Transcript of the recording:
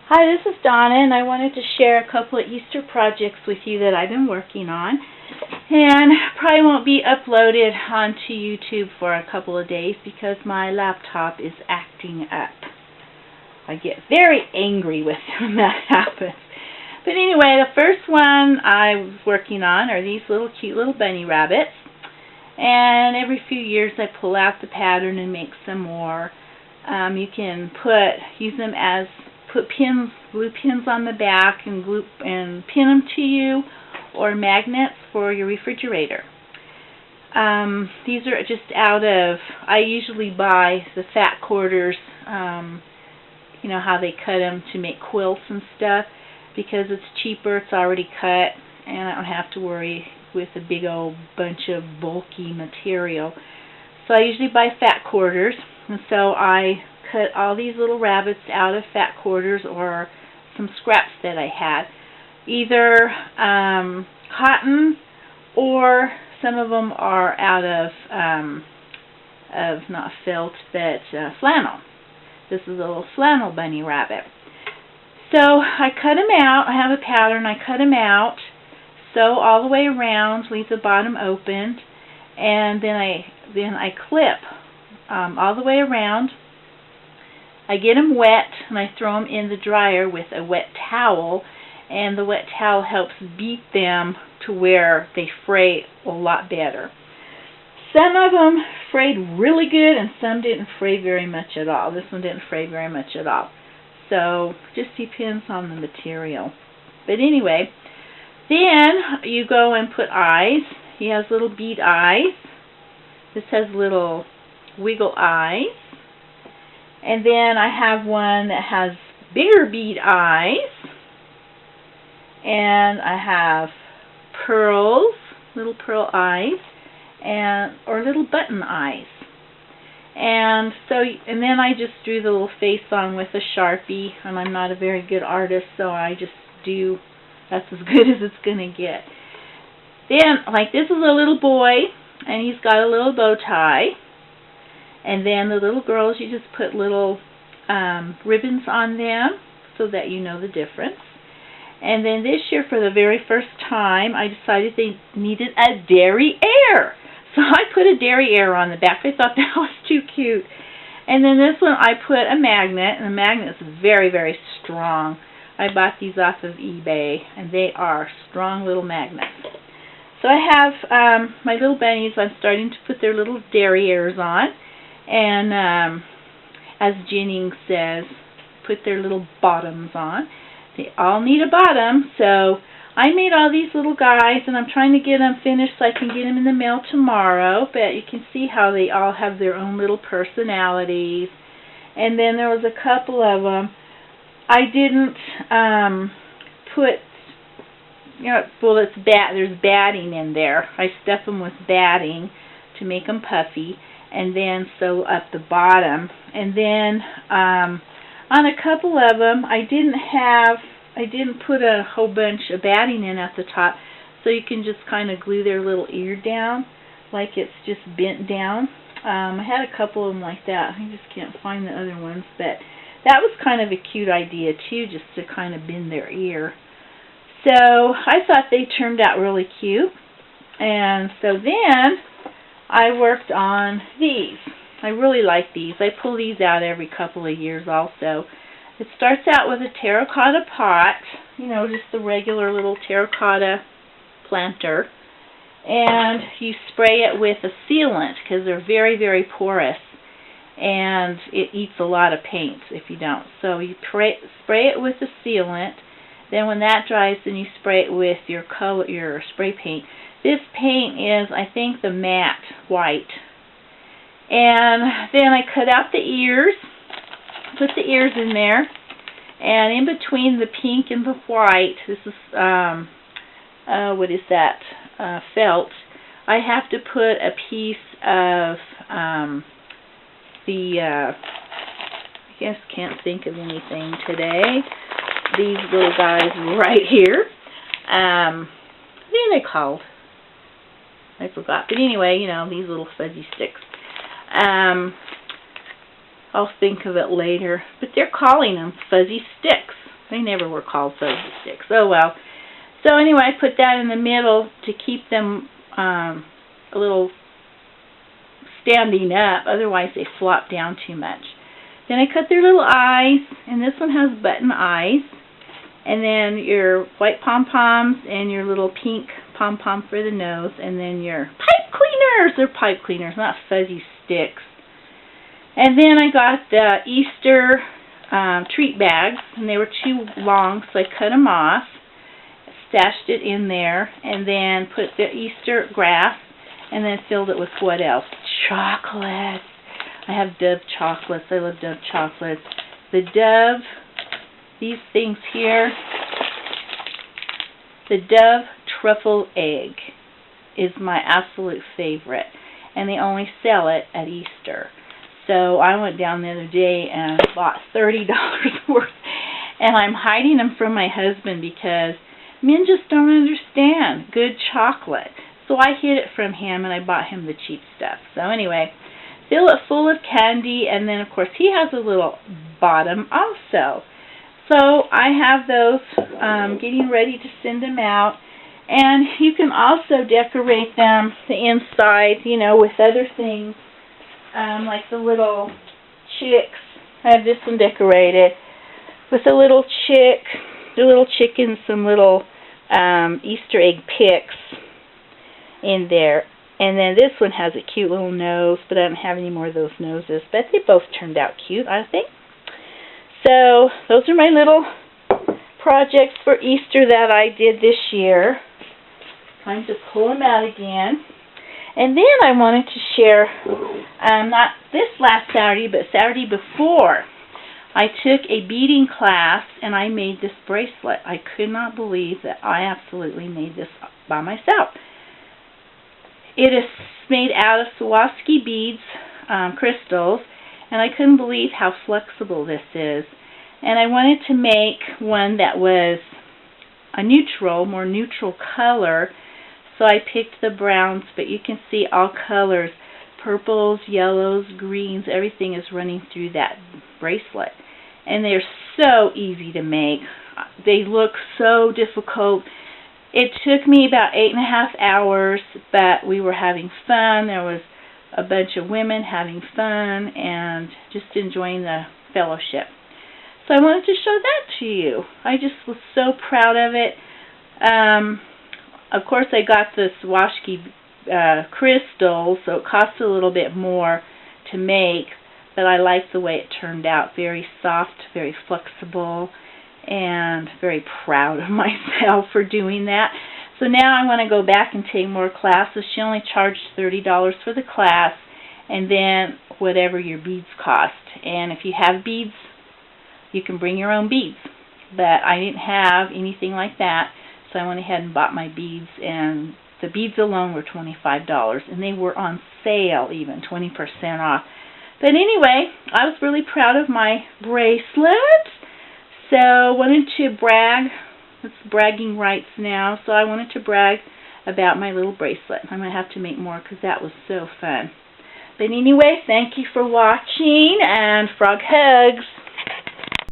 Hi, this is Donna, and I wanted to share a couple of Easter projects with you that I've been working on. And probably won't be uploaded onto YouTube for a couple of days because my laptop is acting up. I get very angry with when that happens. But anyway, the first one I was working on are these little cute little bunny rabbits. And every few years I pull out the pattern and make some more. You can use them as glue pins on the back and pin them to you, or magnets for your refrigerator. These are just I usually buy the fat quarters, you know how they cut them to make quilts and stuff, because it's cheaper, it's already cut, and I don't have to worry with a big old bunch of bulky material. So I usually buy fat quarters, and so I cut all these little rabbits out of fat quarters or some scraps that I had. Either cotton, or some of them are out of not felt, but flannel. This is a little flannel bunny rabbit. So I cut them out. I have a pattern. I cut them out, sew all the way around, leave the bottom open, and then I clip all the way around. I get them wet, and I throw them in the dryer with a wet towel, and the wet towel helps beat them to where they fray a lot better. Some of them frayed really good, and some didn't fray very much at all. This one didn't fray very much at all. So just depends on the material. But anyway, then you go and put eyes. He has little bead eyes. This has little wiggle eyes. And then I have one that has bigger bead eyes. And I have pearls, little pearl eyes, or little button eyes. And then I just drew the little face on with a Sharpie, and I'm not a very good artist, so I just that's as good as it's going to get. Then, like, this is a little boy, and he's got a little bow tie. And then the little girls, you just put little ribbons on them so that you know the difference. And then this year, for the very first time, I decided they needed a derriere. So I put a derriere on the back. I thought that was too cute. And then this one, I put a magnet, and the magnet is very, very strong. I bought these off of eBay, and they are strong little magnets. So I have my little bunnies. I'm starting to put their little derrieres on. And as Jennings says, put their little bottoms on. They all need a bottom, so I made all these little guys, and I'm trying to get them finished so I can get them in the mail tomorrow. But you can see how they all have their own little personalities. And then there was a couple of them I didn't put, you know, well, there's batting in there. I stuff them with batting to make them puffy, and then sew up the bottom. And then on a couple of them, I didn't put a whole bunch of batting in at the top, so you can just kind of glue their little ear down, like it's just bent down. I had a couple of them like that. I just can't find the other ones, but that was kind of a cute idea too, just to kind of bend their ear. So I thought they turned out really cute. And so then I worked on these. I really like these. I pull these out every couple of years also. It starts out with a terracotta pot, you know, just the regular little terracotta planter. And you spray it with a sealant because they're very, very porous. And it eats a lot of paint if you don't. So you spray it with the sealant. Then when that dries, then you spray it with your spray paint. This paint is, I think, the matte white. And then I cut out the ears, put the ears in there, and in between the pink and the white, this is, what is that, felt, I have to put a piece of I guess can't think of anything today. These little guys right here. What are they called? I forgot. But anyway, you know, these little fuzzy sticks. I'll think of it later. But they're calling them fuzzy sticks. They never were called fuzzy sticks. Oh well. So anyway, I put that in the middle to keep them a little standing up. Otherwise, they flop down too much. Then I cut their little eyes, and this one has button eyes. And then your white pom-poms and your little pink pom-pom for the nose. And then your pipe cleaners. They're pipe cleaners, not fuzzy sticks. And then I got the Easter treat bags, and they were too long, so I cut them off, stashed it in there, and then put the Easter grass, and then filled it with what else? Chocolates. I have Dove chocolates. I love Dove chocolates. The Dove, these things here, the Dove truffle egg is my absolute favorite, and they only sell it at Easter. So I went down the other day and bought $30 worth, and I'm hiding them from my husband because men just don't understand good chocolate. So I hid it from him, and I bought him the cheap stuff. So anyway, fill it full of candy, and then of course he has a little bottom also. So I have those getting ready to send them out. And you can also decorate them, the inside, you know, with other things. Like the little chicks. I have this one decorated with a little chick, the little chicken, some little Easter egg picks in there. And then this one has a cute little nose, but I don't have any more of those noses. But they both turned out cute, I think. So those are my little projects for Easter that I did this year. Time to pull them out again. And then I wanted to share, not this last Saturday, but Saturday before, I took a beading class and I made this bracelet. I could not believe that I absolutely made this by myself. It is made out of Swarovski beads, crystals, and I couldn't believe how flexible this is. And I wanted to make one that was a neutral, more neutral color. So I picked the browns, but you can see all colors, purples, yellows, greens, everything is running through that bracelet. And they're so easy to make. They look so difficult. It took me about 8.5 hours, but we were having fun. There was a bunch of women having fun and just enjoying the fellowship. So I wanted to show that to you. I just was so proud of it. Of course, I got the Swarovski crystals, so it cost a little bit more to make, but I like the way it turned out. Very soft, very flexible, and very proud of myself for doing that. So now I want to go back and take more classes. She only charged $30 for the class, and then whatever your beads cost. And if you have beads, you can bring your own beads. But I didn't have anything like that. So I went ahead and bought my beads, and the beads alone were $25, and they were on sale even, 20% off. But anyway, I was really proud of my bracelet, so I wanted to brag. It's bragging rights now, so I wanted to brag about my little bracelet. I'm going to have to make more because that was so fun. But anyway, thank you for watching, and frog hugs.